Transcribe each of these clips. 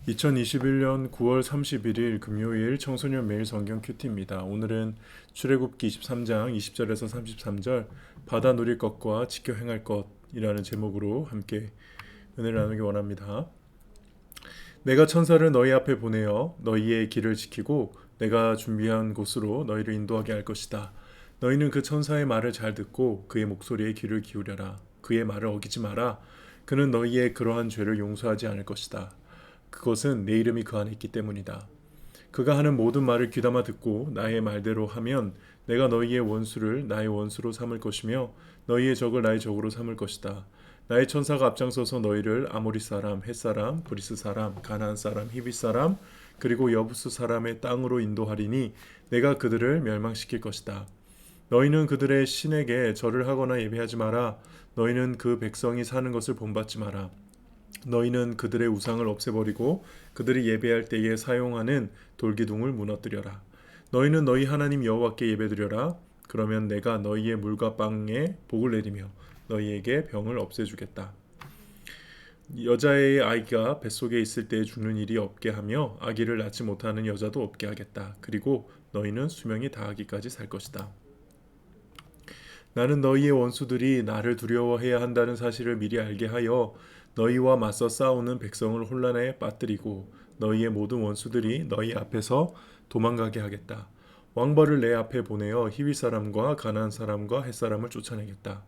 2021년 9월 31일 금요일 청소년 매일 성경 큐티입니다. 오늘은 출애굽기 23장 20절에서 33절 받아 누릴 것과 지켜 행할 것이라는 제목으로 함께 은혜를 나누기 원합니다. 내가 천사를 너희 앞에 보내어 너희의 길을 지키고 내가 준비한 곳으로 너희를 인도하게 할 것이다. 너희는 그 천사의 말을 잘 듣고 그의 목소리에 귀를 기울여라. 그의 말을 어기지 마라. 그는 너희의 그러한 죄를 용서하지 않을 것이다. 그것은 내 이름이 그 안에 있기 때문이다. 그가 하는 모든 말을 귀담아 듣고 나의 말대로 하면 내가 너희의 원수를 나의 원수로 삼을 것이며 너희의 적을 나의 적으로 삼을 것이다. 나의 천사가 앞장서서 너희를 아모리 사람, 헷 사람, 브리스 사람, 가나안 사람, 히빗 사람, 그리고 여부스 사람의 땅으로 인도하리니 내가 그들을 멸망시킬 것이다. 너희는 그들의 신에게 절을 하거나 예배하지 마라. 너희는 그 백성이 사는 것을 본받지 마라. 너희는 그들의 우상을 없애버리고 그들이 예배할 때에 사용하는 돌기둥을 무너뜨려라. 너희는 너희 하나님 여호와께 예배드려라. 그러면 내가 너희의 물과 빵에 복을 내리며 너희에게 병을 없애주겠다. 여자의 아이가 뱃속에 있을 때 죽는 일이 없게 하며 아기를 낳지 못하는 여자도 없게 하겠다. 그리고 너희는 수명이 다하기까지 살 것이다. 나는 너희의 원수들이 나를 두려워해야 한다는 사실을 미리 알게 하여 너희와 맞서 싸우는 백성을 혼란에 빠뜨리고 너희의 모든 원수들이 너희 앞에서 도망가게 하겠다. 왕벌을 내 앞에 보내어 히위 사람과 가나안 사람과 헷 사람을 쫓아내겠다.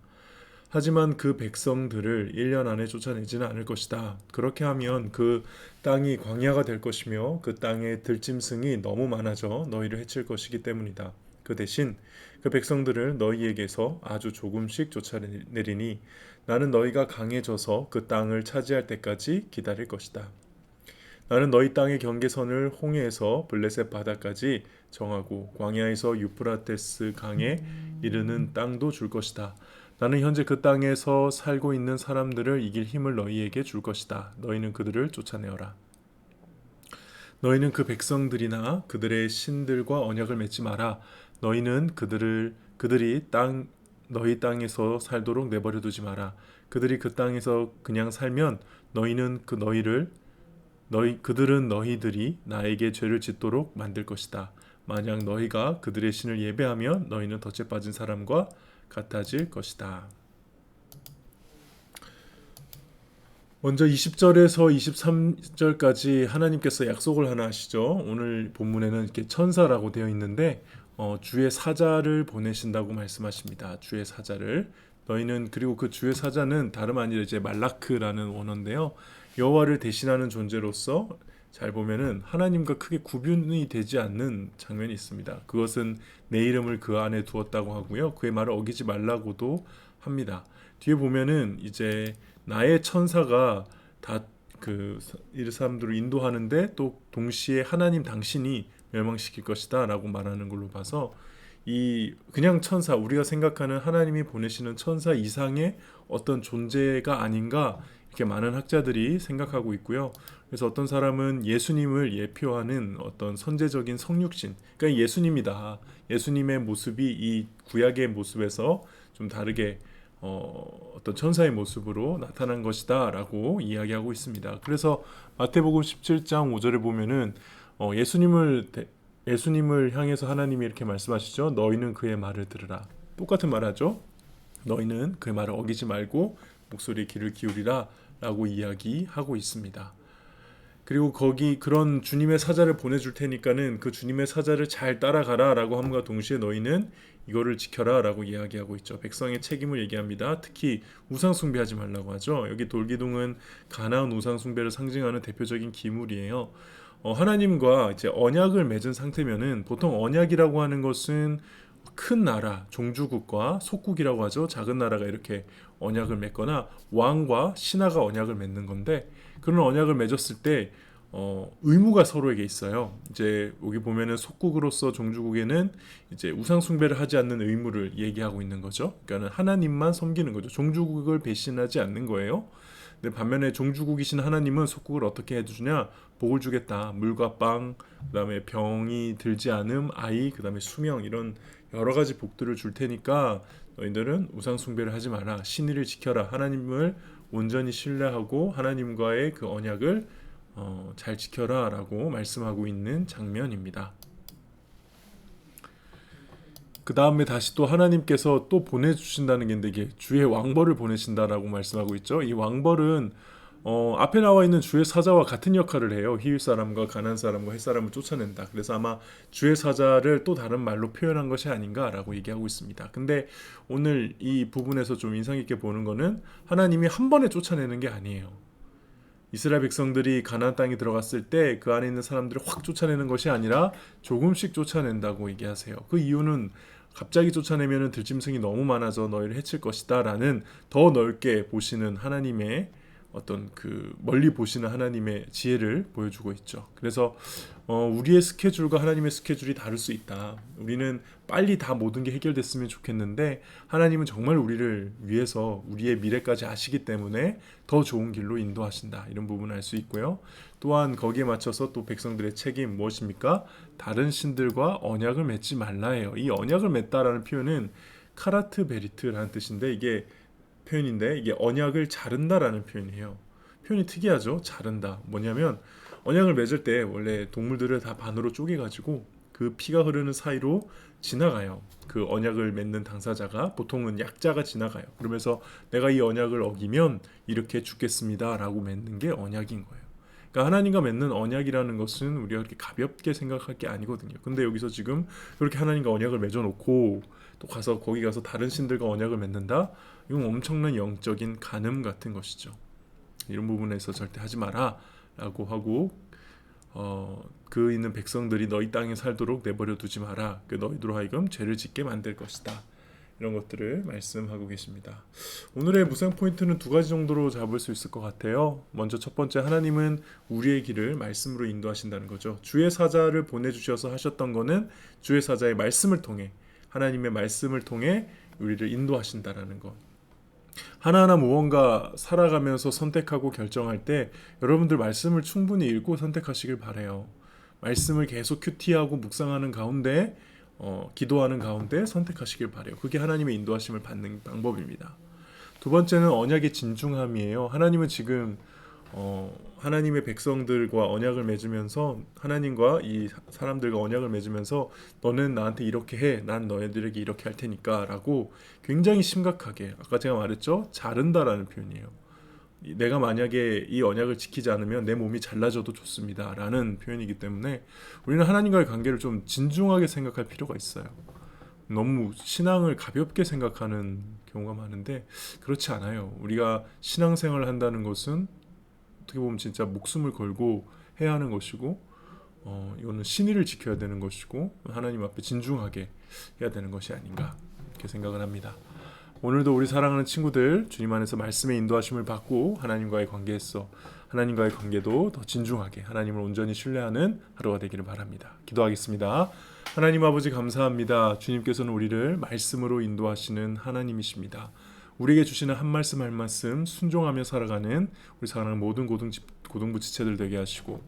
하지만 그 백성들을 1년 안에 쫓아내지는 않을 것이다. 그렇게 하면 그 땅이 광야가 될 것이며 그 땅의 들짐승이 너무 많아져 너희를 해칠 것이기 때문이다. 그 대신 그 백성들을 너희에게서 아주 조금씩 쫓아내리니 나는 너희가 강해져서 그 땅을 차지할 때까지 기다릴 것이다. 나는 너희 땅의 경계선을 홍해에서 블레셋 바다까지 정하고 광야에서 유프라테스 강에 이르는 땅도 줄 것이다. 나는 현재 그 땅에서 살고 있는 사람들을 이길 힘을 너희에게 줄 것이다. 너희는 그들을 쫓아내어라. 너희는 그 백성들이나 그들의 신들과 언약을 맺지 마라. 너희는 그들이 너희 땅에서 살도록 내버려 두지 마라. 그들이 그 땅에서 그냥 살면 그들은 너희들이 나에게 죄를 짓도록 만들 것이다. 만약 너희가 그들의 신을 예배하면 너희는 덫에 빠진 사람과 같아질 것이다. 먼저 20절에서 23절까지 하나님께서 약속을 하나 하시죠. 오늘 본문에는 이렇게 천사라고 되어 있는데 주의 사자를 보내신다고 말씀하십니다. 주의 사자를. 너희는 그리고 그 주의 사자는 다름 아니라 이제 말라크라는 원어인데요. 여호와를 대신하는 존재로서 잘 보면은 하나님과 크게 구분이 되지 않는 장면이 있습니다. 그것은 내 이름을 그 안에 두었다고 하고요. 그의 말을 어기지 말라고도 합니다. 뒤에 보면은 이제 나의 천사가 다 그 사람들을 인도하는데 또 동시에 하나님 당신이 멸망시킬 것이다 라고 말하는 걸로 봐서 이 그냥 천사, 우리가 생각하는 하나님이 보내시는 천사 이상의 어떤 존재가 아닌가 이렇게 많은 학자들이 생각하고 있고요. 그래서 어떤 사람은 예수님을 예표하는 어떤 선제적인 성육신, 그러니까 예수님이다. 예수님의 모습이 이 구약의 모습에서 좀 다르게 어떤 천사의 모습으로 나타난 것이다 라고 이야기하고 있습니다. 그래서 마태복음 17장 5절에 보면은 예수님을 향해서 하나님이 이렇게 말씀하시죠. 너희는 그의 말을 들으라. 똑같은 말 하죠. 너희는 그의 말을 어기지 말고 목소리에 귀를 기울이라 라고 이야기하고 있습니다. 그리고 거기 그런 주님의 사자를 보내줄 테니까는 그 주님의 사자를 잘 따라가라 라고 함과 동시에 너희는 이거를 지켜라 라고 이야기하고 있죠. 백성의 책임을 얘기합니다. 특히 우상 숭배하지 말라고 하죠. 여기 돌기둥은 가나안 우상 숭배를 상징하는 대표적인 기물이에요. 하나님과 이제 언약을 맺은 상태면은 보통 언약이라고 하는 것은 큰 나라, 종주국과 속국이라고 하죠. 작은 나라가 이렇게 언약을 맺거나 왕과 신하가 언약을 맺는 건데 그런 언약을 맺었을 때 의무가 서로에게 있어요. 이제 여기 보면은 속국으로서 종주국에는 이제 우상 숭배를 하지 않는 의무를 얘기하고 있는 거죠. 그러니까 하나님만 섬기는 거죠. 종주국을 배신하지 않는 거예요. 근데 반면에 종주국이신 하나님은 속국을 어떻게 해주냐? 복을 주겠다. 물과 빵, 그다음에 병이 들지 않음, 아이, 그다음에 수명 이런 여러 가지 복들을 줄 테니까 너희들은 우상 숭배를 하지 마라. 신의를 지켜라. 하나님을 온전히 신뢰하고 하나님과의 그 언약을 잘 지켜라 라고 말씀하고 있는 장면입니다. 그 다음에 다시 또 하나님께서 또 보내주신다는 게 있는데 이게 주의 왕벌을 보내신다라고 말씀하고 있죠. 이 왕벌은 앞에 나와 있는 주의 사자와 같은 역할을 해요. 히윗 사람과 가나안 사람과 헷 사람을 쫓아낸다. 그래서 아마 주의 사자를 또 다른 말로 표현한 것이 아닌가라고 얘기하고 있습니다. 근데 오늘 이 부분에서 좀 인상 깊게 보는 거는 하나님이 한 번에 쫓아내는 게 아니에요. 이스라엘 백성들이 가나안 땅에 들어갔을 때 그 안에 있는 사람들을 확 쫓아내는 것이 아니라 조금씩 쫓아낸다고 얘기하세요. 그 이유는 갑자기 쫓아내면 들짐승이 너무 많아져 너희를 해칠 것이다 라는 더 넓게 보시는 하나님의 어떤 그 멀리 보시는 하나님의 지혜를 보여주고 있죠. 그래서 우리의 스케줄과 하나님의 스케줄이 다를 수 있다. 우리는 빨리 다 모든 게 해결됐으면 좋겠는데 하나님은 정말 우리를 위해서 우리의 미래까지 아시기 때문에 더 좋은 길로 인도하신다. 이런 부분을 알 수 있고요. 또한 거기에 맞춰서 또 백성들의 책임 무엇입니까? 다른 신들과 언약을 맺지 말라예요. 이 언약을 맺다라는 표현은 카라트 베리트라는 뜻인데 이게 언약을 자른다라는 표현이에요. 표현이 특이하죠. 자른다. 뭐냐면 언약을 맺을 때 원래 동물들을 다 반으로 쪼개가지고 그 피가 흐르는 사이로 지나가요. 그 언약을 맺는 당사자가 보통은 약자가 지나가요. 그러면서 내가 이 언약을 어기면 이렇게 죽겠습니다라고 맺는 게 언약인 거예요. 그러니까 하나님과 맺는 언약이라는 것은 우리가 그렇게 가볍게 생각할 게 아니거든요. 근데 여기서 지금 그렇게 하나님과 언약을 맺어놓고 또 가서 거기 가서 다른 신들과 언약을 맺는다? 이건 엄청난 영적인 간음 같은 것이죠. 이런 부분에서 절대 하지 마라 라고 하고 그 있는 백성들이 너희 땅에 살도록 내버려 두지 마라. 그 너희들로 하여금 죄를 짓게 만들 것이다. 이런 것들을 말씀하고 계십니다. 오늘의 묵상 포인트는 두 가지 정도로 잡을 수 있을 것 같아요. 먼저 첫 번째, 하나님은 우리의 길을 말씀으로 인도하신다는 거죠. 주의 사자를 보내주셔서 하셨던 거는 주의 사자의 말씀을 통해 하나님의 말씀을 통해 우리를 인도하신다라는 것. 하나하나 무언가 살아가면서 선택하고 결정할 때 여러분들 말씀을 충분히 읽고 선택하시길 바라요. 말씀을 계속 큐티하고 묵상하는 가운데 기도하는 가운데 선택하시길 바라요. 그게 하나님의 인도하심을 받는 방법입니다. 두 번째는 언약의 진중함이에요. 하나님은 지금 하나님의 백성들과 언약을 맺으면서 하나님과 이 사람들과 언약을 맺으면서 너는 나한테 이렇게 해, 난 너희들에게 이렇게 할 테니까 라고 굉장히 심각하게 아까 제가 말했죠. 자른다라는 표현이에요. 내가 만약에 이 언약을 지키지 않으면 내 몸이 잘라져도 좋습니다 라는 표현이기 때문에 우리는 하나님과의 관계를 좀 진중하게 생각할 필요가 있어요. 너무 신앙을 가볍게 생각하는 경우가 많은데 그렇지 않아요. 우리가 신앙생활을 한다는 것은 어떻게 보면 진짜 목숨을 걸고 해야 하는 것이고 이거는 신의를 지켜야 되는 것이고 하나님 앞에 진중하게 해야 되는 것이 아닌가 이렇게 생각을 합니다. 오늘도 우리 사랑하는 친구들 주님 안에서 말씀의 인도하심을 받고 하나님과의 관계도 더 진중하게 하나님을 온전히 신뢰하는 하루가 되기를 바랍니다. 기도하겠습니다. 하나님 아버지 감사합니다. 주님께서는 우리를 말씀으로 인도하시는 하나님이십니다. 우리에게 주시는 한 말씀 한 말씀 순종하며 살아가는 우리 사랑하는 모든 고등부 지체들 되게 하시고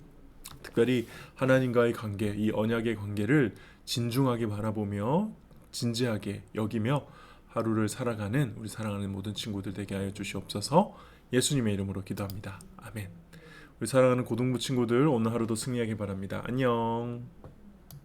특별히 하나님과의 관계, 이 언약의 관계를 진중하게 바라보며 진지하게 여기며 하루를 살아가는 우리 사랑하는 모든 친구들 되게 하여 주시옵소서. 예수님의 이름으로 기도합니다. 아멘. 우리 사랑하는 고등부 친구들 오늘 하루도 승리하길 바랍니다. 안녕.